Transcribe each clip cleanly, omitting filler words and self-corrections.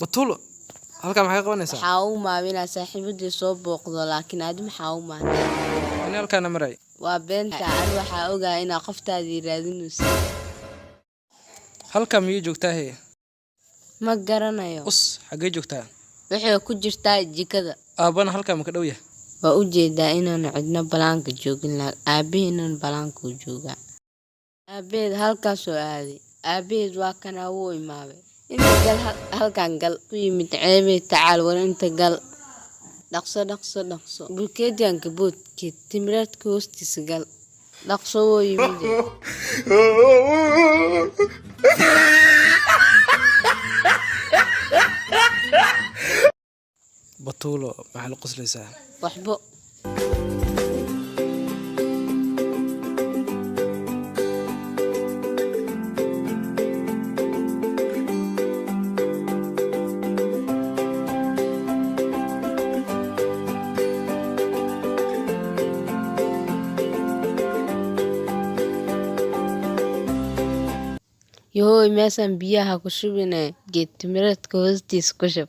بطولة هلكا maxay qabanaysaa waxaa u maawinaa saaxiibadii soo booqdo laakiin aad maxaa u maahday ani halkaana maray waa beenta aan waxaa ogaa inaa qoftaadii raadinayso halka miyuu joogtaa hee ma garanayo us xagee joogtaa waxay ku jirtaa jikada aabana halka ma ka dhow yahay waa u jeedaa inaan cidna balaanka joogin aabihiinan balaanka u joogaa aabeed halkaas oo aaday aabeed waa kana uu imaabay inta gal halkan gal ku yimid ceebay tacaal war inta gal dhaqso bulkeediyan gaboodkii timiraadka hoostiisa gal dhaqso wuu yimid batuulo maxaa la qoslaysaa waxbo يهوي مثلا بيها كشوفنا جيت مرات كوزتيس كشف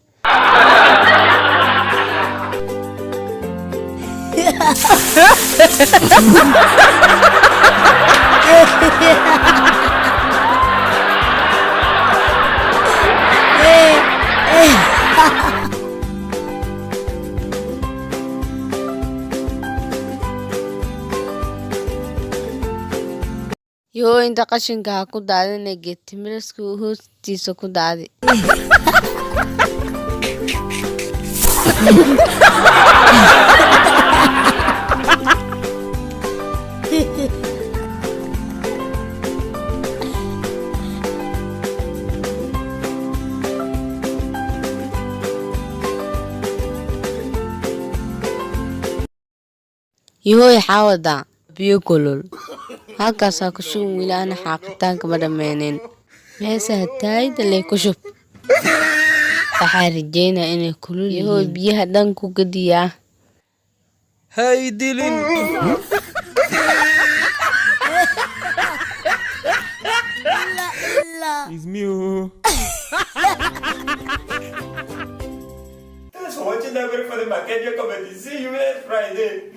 يهو انت قشنك هاكو دادنا جيت مرسكو هوستيسو كو دادي يهو يحاودا بيوكولول halkaasaa ku shub wiilaana xaaqitaanka ma dhammaynin meesaha taayda lee ku shub waxaa rajeynaa inay kulul yahoo biyaha dhan ku gadiyaa hay dilin It's me. Thanks for watching that video for the market. You're coming to see you next Friday.